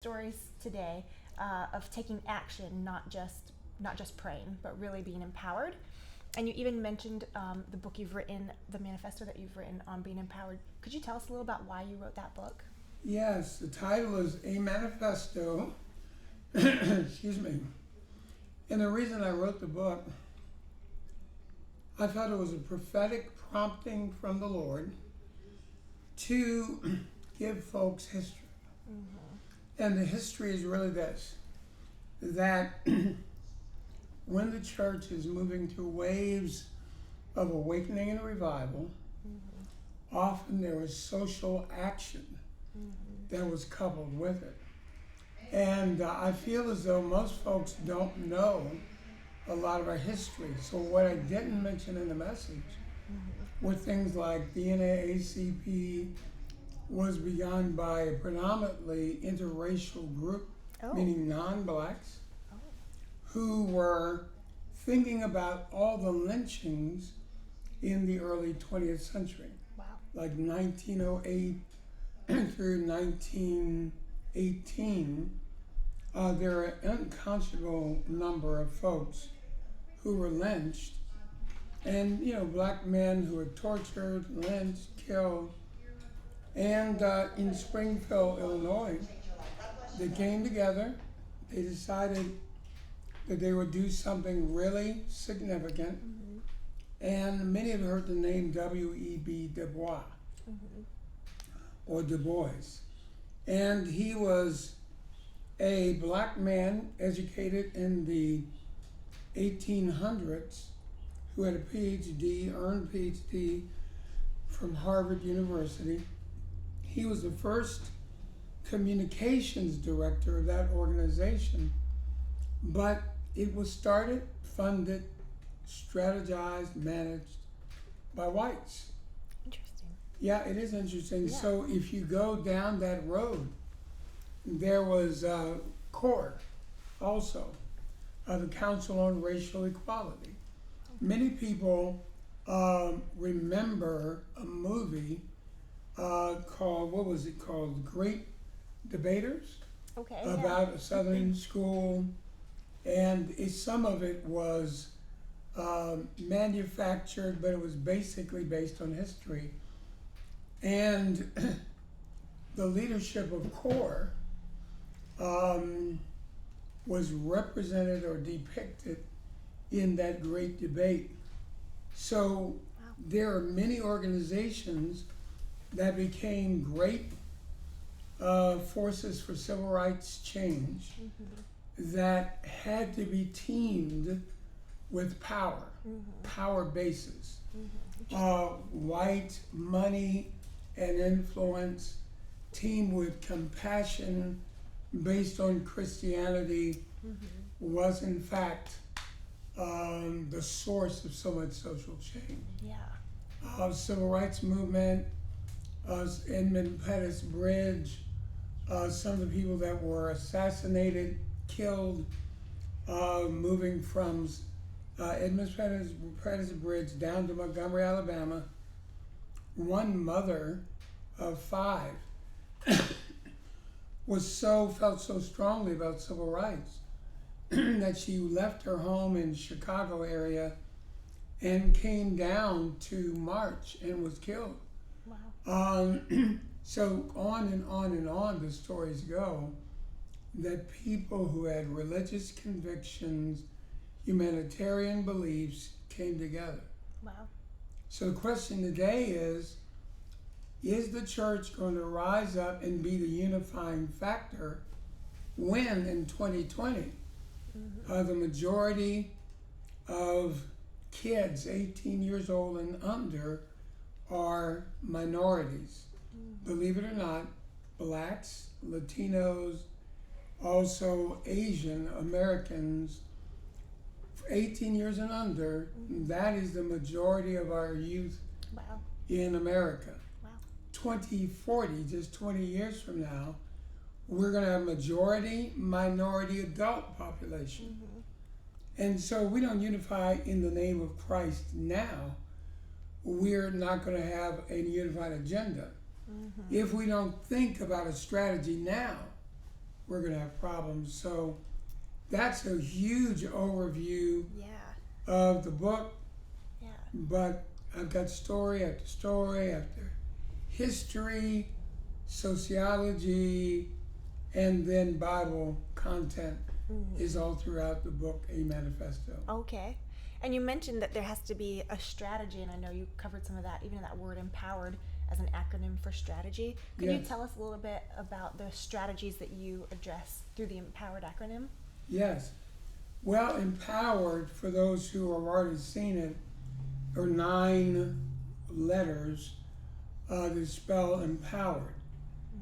stories today of taking action, not just praying, but really being empowered. And you even mentioned the book you've written, the manifesto that you've written on being empowered. Could you tell us a little about why you wrote that book? Yes, the title is A Manifesto. Excuse me. And the reason I wrote the book, I felt it was a prophetic prompting from the Lord to give folks history. And the history is really this, that when the church is moving through waves of awakening and revival, often there was social action that was coupled with it. And I feel as though most folks don't know a lot of our history. So what I didn't mention in the message were things like the NAACP was begun by a predominantly interracial group, meaning non-blacks, who were thinking about all the lynchings in the early 20th century, like 1908 through 1918. There are an unconscionable number of folks who were lynched, and black men who were tortured, lynched, killed. And in Springfield, Illinois, they came together. They decided that they would do something really significant. And many have heard the name W.E.B. Du Bois, or Du Bois. And he was a black man educated in the 1800s who had a PhD, earned PhD from Harvard University. He was the first communications director of that organization, but it was started, funded, strategized, managed by whites. Interesting. Yeah, it is interesting. Yeah. So if you go down that road, there was CORE also, the Council on Racial Equality. Many people remember a movie called, what was it called? Great Debaters? Okay. About a Southern school. And some of it was manufactured, but it was basically based on history. And the leadership of CORE was represented or depicted in that great debate. So there are many organizations that became great forces for civil rights change that had to be teamed with power, power bases, white money and influence, teamed with compassion based on Christianity, was in fact the source of so much social change. Yeah. Civil rights movement, Edmund Pettus Bridge, some of the people that were assassinated, killed, moving from Edmund Pettus Bridge down to Montgomery, Alabama. One mother of 5 felt so strongly about civil rights that she left her home in Chicago area and came down to march and was killed. Wow. So on and on and on the stories go, that people who had religious convictions, humanitarian beliefs came together. Wow. So the question today is the church going to rise up and be the unifying factor when in 2020 the majority of kids 18 years old and under are minorities? Believe it or not, blacks, Latinos, also Asian Americans, 18 years and under, that is the majority of our youth in America. 2040, just 20 years from now, we're going to have majority minority adult population. And so we don't unify in the name of Christ now. We're not going to have a unified agenda. If we don't think about a strategy now, we're going to have problems. So that's a huge overview Yeah. of the book, Yeah. but I've got story after history, sociology, and then Bible content is all throughout the book, A Manifesto. Okay. And you mentioned that there has to be a strategy, and I know you covered some of that, even that word empowered as an acronym for strategy. Could you Yes. tell us a little bit about the strategies that you address through the empowered acronym? Yes. Well, empowered, for those who have already seen it, are 9 letters to spell empowered.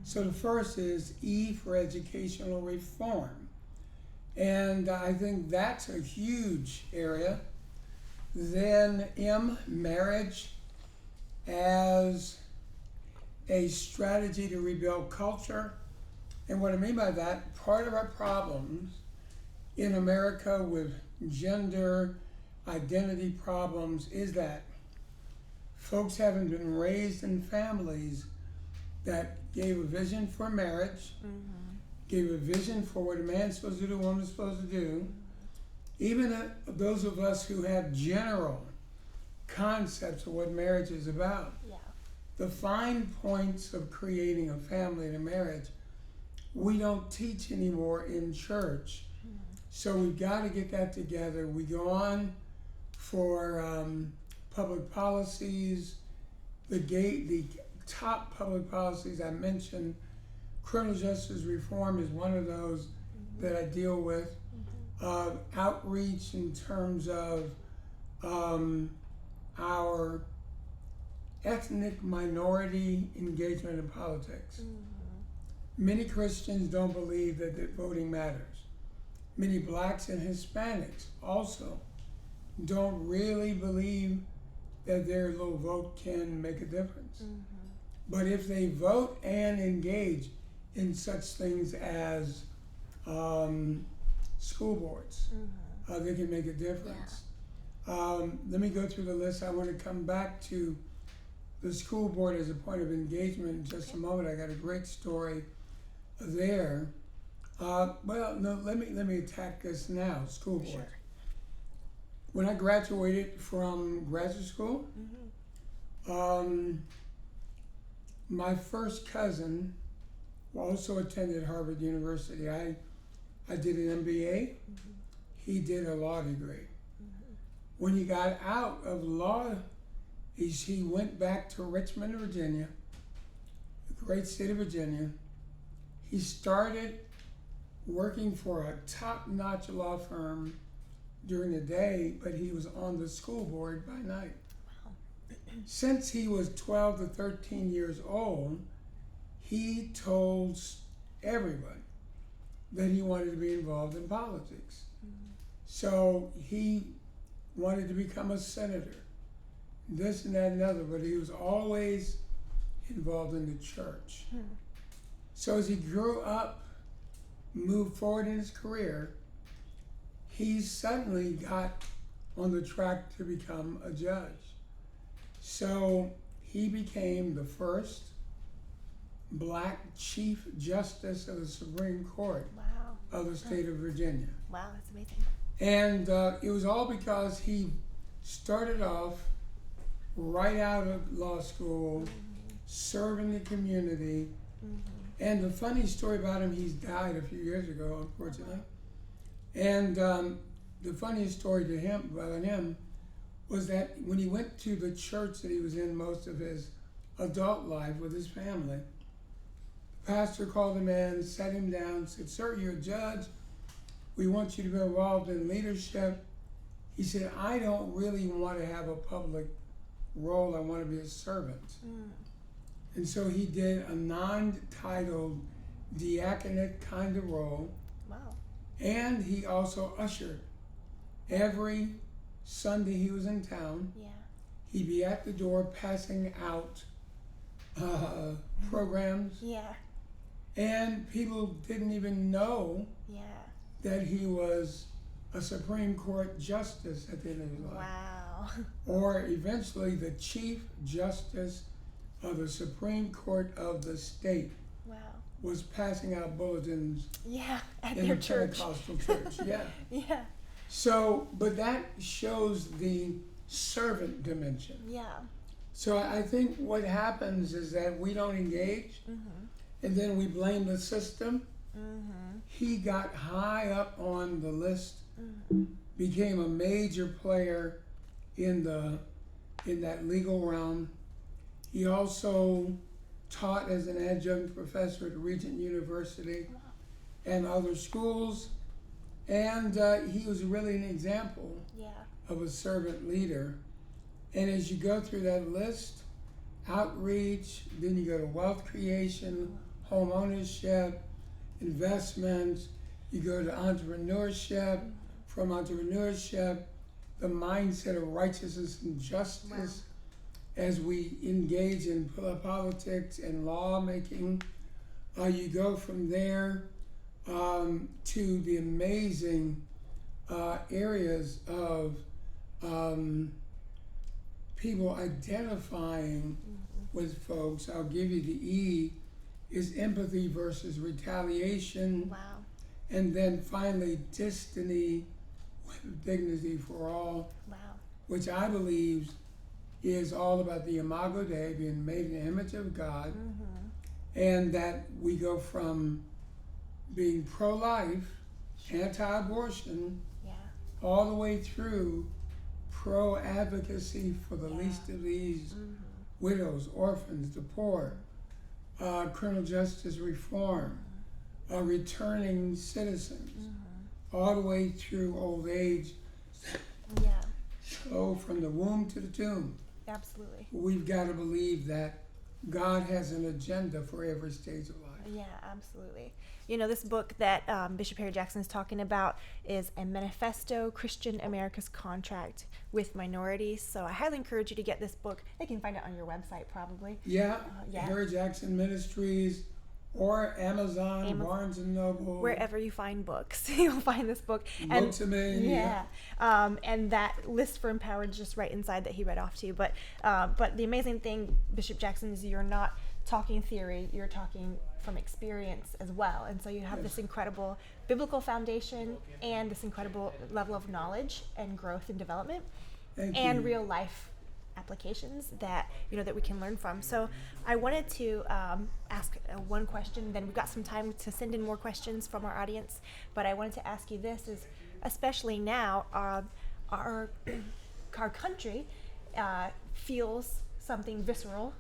So the first is E for educational reform. And I think that's a huge area. Then M, marriage as a strategy to rebuild culture. And what I mean by that, part of our problems in America with gender identity problems is that folks haven't been raised in families that gave a vision for marriage, gave a vision for what a man's supposed to do, a woman's supposed to do. Even those of us who have general concepts of what marriage is about, Yeah. the fine points of creating a family and a marriage, we don't teach anymore in church. So we've got to get that together. We go on for public policies, the top public policies I mentioned. Criminal justice reform is one of those that I deal with. Outreach in terms of our ethnic minority engagement in politics. Many Christians don't believe that voting matters. Many blacks and Hispanics also don't really believe that their little vote can make a difference. But if they vote and engage in such things as school boards, they can make a difference. Let me go through the list. I want to come back to the school board as a point of engagement in just a moment. I got a great story there. Well, no, let me attack this now. School board. Sure. When I graduated from graduate school, my first cousin also attended Harvard University. I did an MBA. He did a law degree. When he got out of law, he went back to Richmond, Virginia, the great state of Virginia. He started working for a top-notch law firm during the day, but he was on the school board by night. Wow. Since he was 12 to 13 years old, he told everybody that he wanted to be involved in politics. So he wanted to become a senator, this and that and other, but he was always involved in the church. So as he grew up, moved forward in his career, he suddenly got on the track to become a judge. So he became the first black Chief Justice of the Supreme Court Wow. of the state of Virginia. Wow, that's amazing. And it was all because he started off right out of law school, serving the community. And the funny story about him, he's died a few years ago, unfortunately. And the funniest story to him about him was that when he went to the church that he was in most of his adult life with his family, the pastor called him in, sat him down, said, "Sir, you're a judge. We want you to be involved in leadership." He said, "I don't really want to have a public role. I want to be a servant." And so he did a non-titled diaconate kind of role. Wow. And he also ushered. Every Sunday he was in town, Yeah. he'd be at the door passing out programs. Yeah. And people didn't even know Yeah. that he was a Supreme Court justice at the end of his life. Wow. Or eventually the Chief Justice of the Supreme Court of the state Wow. was passing out bulletins Yeah, at in their the church. Pentecostal church. Yeah. Yeah, So, but that shows the servant dimension. yeah. So I think what happens is that we don't engage, and then we blame the system. He got high up on the list, became a major player in that legal realm. He also taught as an adjunct professor at Regent University and other schools, and he was really an example Yeah. of a servant leader. And as you go through that list, outreach, then you go to wealth creation, home ownership, investments, you go to entrepreneurship, from entrepreneurship, the mindset of righteousness and justice as we engage in politics and lawmaking. You go from there to the amazing areas of people identifying with folks. I'll give you the E is empathy versus retaliation. Wow. And then finally, destiny with dignity for all, Wow. which I believe is all about the Imago Dei, being made in the image of God, and that we go from being pro-life, anti-abortion, Yeah. all the way through pro-advocacy for the least of these, widows, orphans, the poor, criminal justice reform, returning citizens, all the way through old age. Yeah. So from the womb to the tomb, Absolutely. we've got to believe that God has an agenda for every stage of life. Yeah, absolutely. You know, this book that Bishop Harry Jackson is talking about is A Manifesto, Christian America's Contract with Minorities. So I highly encourage you to get this book. They can find it on your website probably. Yeah, yeah. Harry Jackson Ministries or Amazon, Barnes and Noble. Wherever you find books, you'll find this book. Books-A-Man, yeah. And that list for Empowered is just right inside that he read off to you. But the amazing thing, Bishop Jackson, is you're not talking theory, you're talking from experience as well. And so you have this incredible biblical foundation and this incredible level of knowledge and growth and development and real life applications that that we can learn from. So I wanted to ask one question, then we've got some time to send in more questions from our audience, but I wanted to ask you this, is especially now our country feels something visceral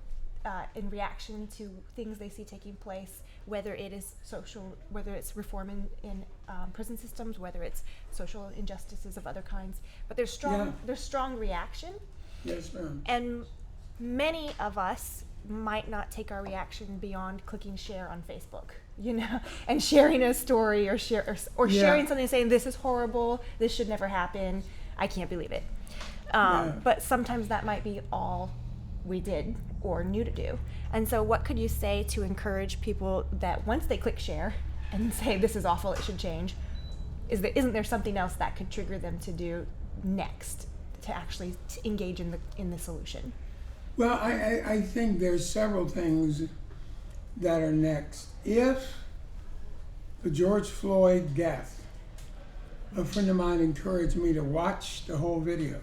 in reaction to things they see taking place, whether it is social, whether it's reform in prison systems, whether it's social injustices of other kinds, but there's strong reaction. Yes, ma'am. And many of us might not take our reaction beyond clicking share on Facebook, and sharing a story or sharing something saying, this is horrible, this should never happen, I can't believe it. But sometimes that might be all we did or knew to do. And so what could you say to encourage people that once they click share and say, this is awful, it should change, isn't there something else that could trigger them to do next, to actually engage in the solution? Well, I think there's several things that are next. If the George Floyd death, a friend of mine encouraged me to watch the whole video,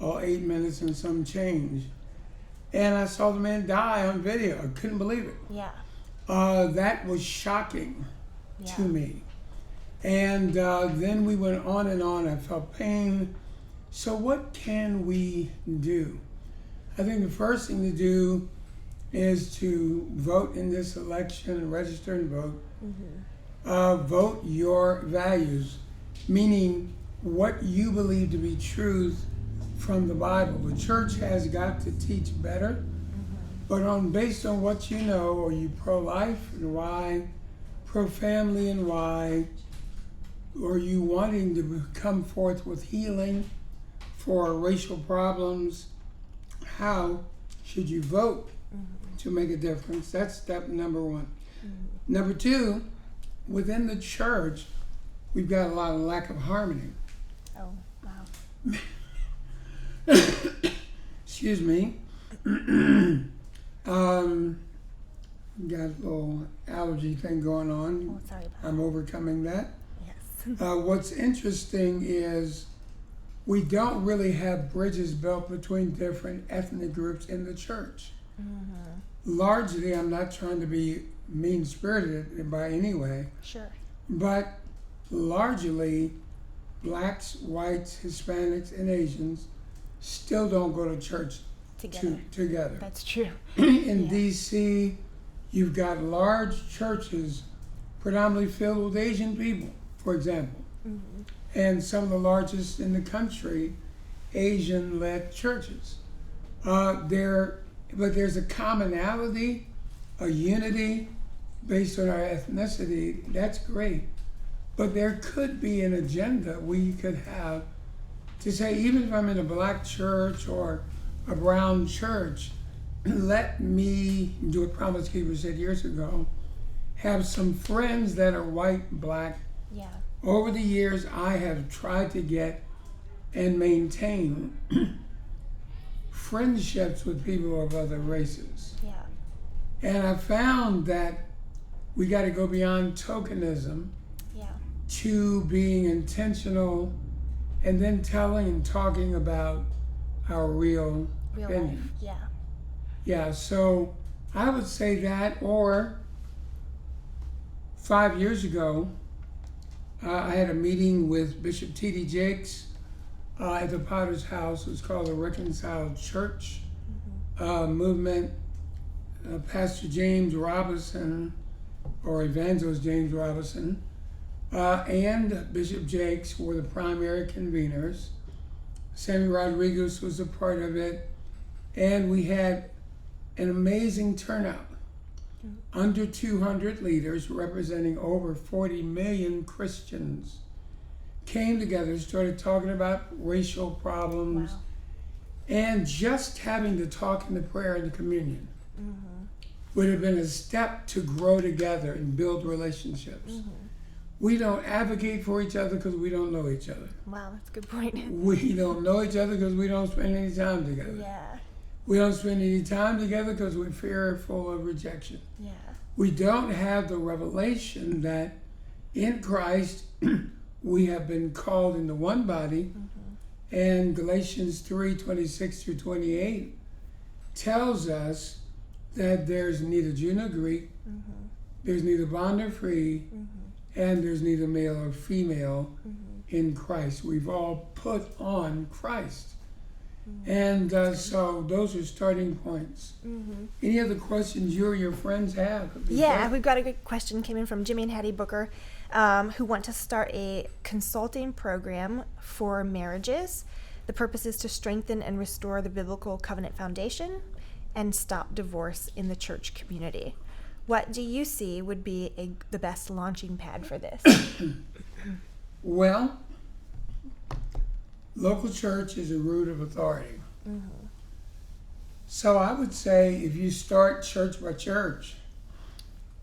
all 8 minutes and some change, and I saw the man die on video. I couldn't believe it. Yeah. That was shocking to me. And then we went on and on. I felt pain. So what can we do? I think the first thing to do is to vote in this election, register and vote. Vote your values, meaning what you believe to be truth from the Bible. The church has got to teach better, but based on what you know, are you pro-life and why, pro-family and why, are you wanting to come forth with healing for racial problems? How should you vote to make a difference? That's step number one. Number two, within the church, we've got a lot of lack of harmony. Oh, wow. Excuse me. got a little allergy thing going on. Oh, sorry about I'm overcoming that. Yes. What's interesting is we don't really have bridges built between different ethnic groups in the church. Largely, I'm not trying to be mean-spirited by any way, Sure. but largely, blacks, whites, Hispanics, and Asians still don't go to church Together. together. That's true. In Yeah. DC, you've got large churches predominantly filled with Asian people, for example. And some of the largest in the country, Asian-led churches. But there's a commonality, a unity based on our ethnicity. That's great. But there could be an agenda we could have to say, even if I'm in a black church or a brown church, let me do what Promise Keeper said years ago, have some friends that are white, black. Yeah. Over the years, I have tried to get and maintain friendships with people of other races. Yeah. And I found that we got to go beyond tokenism Yeah. to being intentional and then telling and talking about our real Real opinion. life. Yeah. Yeah, so I would say that, or 5 years ago, I had a meeting with Bishop T.D. Jakes at the Potter's House. It was called the Reconciled Church movement. Pastor James Robinson, or Evangelist James Robinson, and Bishop Jakes were the primary conveners. Sammy Rodriguez was a part of it, and we had an amazing turnout. Under 200 leaders representing over 40 million Christians came together, started talking about racial problems, Wow. and just having to talk in the prayer and the communion would have been a step to grow together and build relationships. We don't advocate for each other because we don't know each other. Wow, that's a good point. We don't know each other because we don't spend any time together. Yeah. We don't spend any time together because we fearful of rejection. Yeah. We don't have the revelation that in Christ we have been called into one body, and Galatians 3:26-28 tells us that there's neither Jew nor Greek, there's neither bond nor free, and there's neither male or female in Christ. We've all put on Christ. And so those are starting points. Any other questions you or your friends have? Yeah, we've got a good question came in from Jimmy and Hattie Booker, who want to start a consulting program for marriages. The purpose is to strengthen and restore the biblical covenant foundation and stop divorce in the church community. What do you see would be the best launching pad for this? Well, local church is a root of authority. So I would say if you start church by church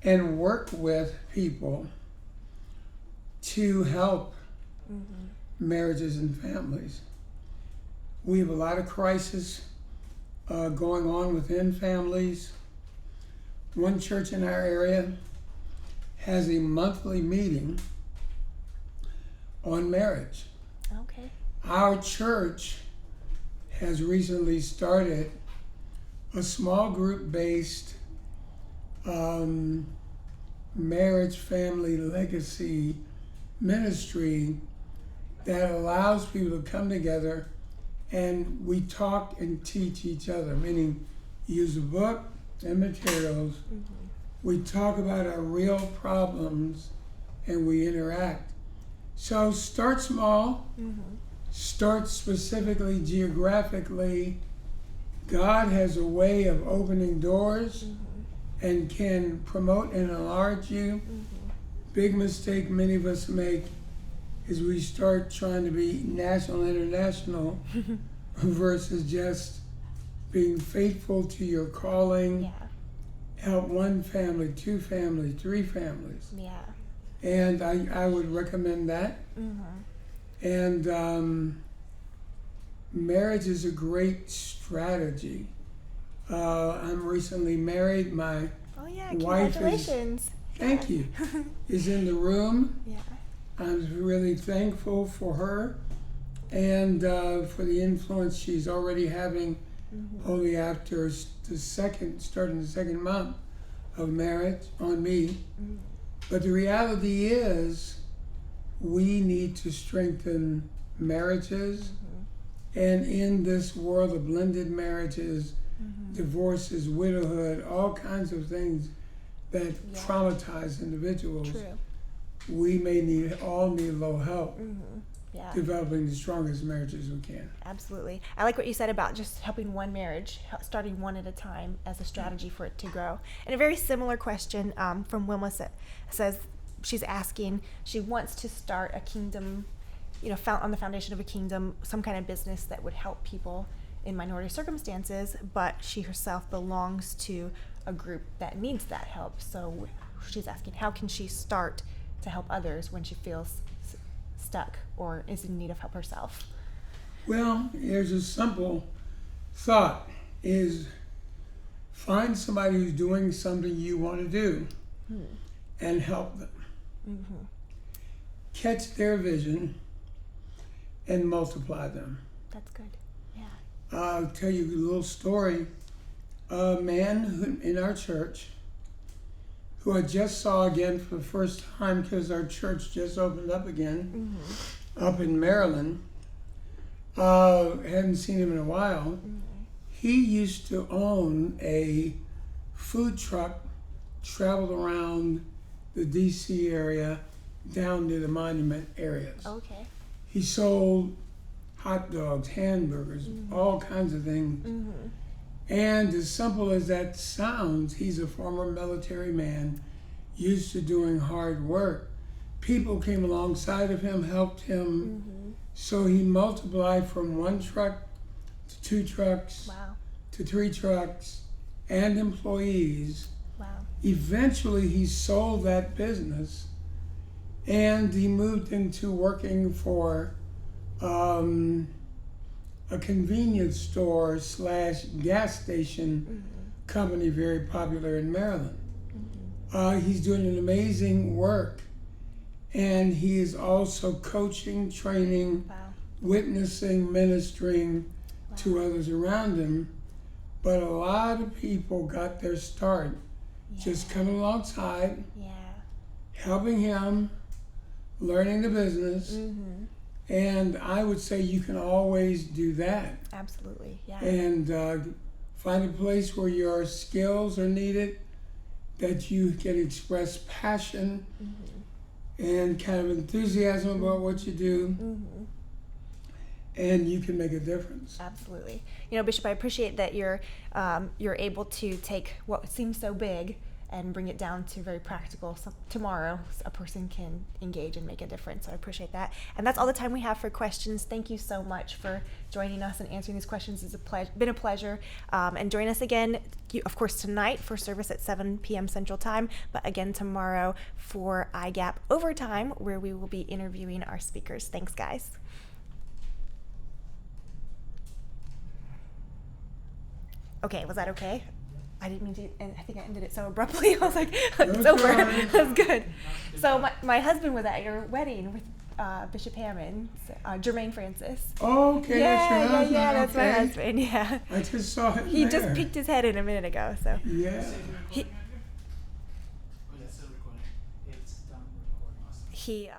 and work with people to help marriages and families. We have a lot of crisis going on within families. One church in our area has a monthly meeting on marriage. Okay. Our church has recently started a small group based marriage, family, legacy ministry that allows people to come together and we talk and teach each other, meaning use a book and materials. We talk about our real problems and we interact. So start small, start specifically geographically. God has a way of opening doors and can promote and enlarge you. Big mistake many of us make is we start trying to be national, international versus just being faithful to your calling. Yeah. Help one family, two families, three families. Yeah. And I would recommend that. And marriage is a great strategy. I'm recently married. My Oh yeah, wife congratulations. thank you, is in the room. Yeah. I'm really thankful for her and for the influence she's already having only after starting the second month of marriage on me. But the reality is we need to strengthen marriages, and in this world of blended marriages, divorces, widowhood, all kinds of things that traumatize individuals, True. we may all need a little help Yeah. developing the strongest marriages we can. Absolutely. I like what you said about just helping one marriage, starting one at a time as a strategy for it to grow. And a very similar question from Wilma says she's asking, she wants to start a kingdom, on the foundation of a kingdom, some kind of business that would help people in minority circumstances, but she herself belongs to a group that needs that help. So she's asking, how can she start to help others when she feels stuck or is in need of help herself? Well, here's a simple thought is find somebody who's doing something you want to do and help them. Catch their vision and multiply them. That's good. Yeah. I'll tell you a little story. A man in our church who I just saw again for the first time because our church just opened up again up in Maryland. Hadn't seen him in a while. He used to own a food truck, traveled around the DC area down to the monument areas. Okay. He sold hot dogs, hamburgers, all kinds of things. And as simple as that sounds, he's a former military man, used to doing hard work. People came alongside of him, helped him. So he multiplied from one truck to 2 trucks Wow. to 3 trucks and employees. Wow. Eventually he sold that business and he moved into working for a convenience store / gas station company very popular in Maryland. He's doing an amazing work, and he is also coaching, training, Wow. witnessing, ministering to others around him. But a lot of people got their start just coming alongside, Yeah. helping him, learning the business. And I would say you can always do that. Absolutely. Yeah. And find a place where your skills are needed, that you can express passion and kind of enthusiasm about what you do, and you can make a difference. Absolutely. Bishop, I appreciate that you're able to take what seems so big and bring it down to very practical. So tomorrow, a person can engage and make a difference. So I appreciate that. And that's all the time we have for questions. Thank you so much for joining us and answering these questions. It's been a pleasure. And join us again, of course, tonight for service at 7 p.m. Central Time, but again tomorrow for iGap Overtime, where we will be interviewing our speakers. Thanks, guys. Okay, was that okay? I didn't mean to, and I think I ended it so abruptly. I was like, it's over. That's good. So my husband was at your wedding with Bishop Hammond, Jermaine Francis. Okay, that's your husband. Yeah, that's my okay. husband, yeah. I just saw him He there. just peeked his head in a minute ago, so. Yeah. He, It's done recording. Awesome. he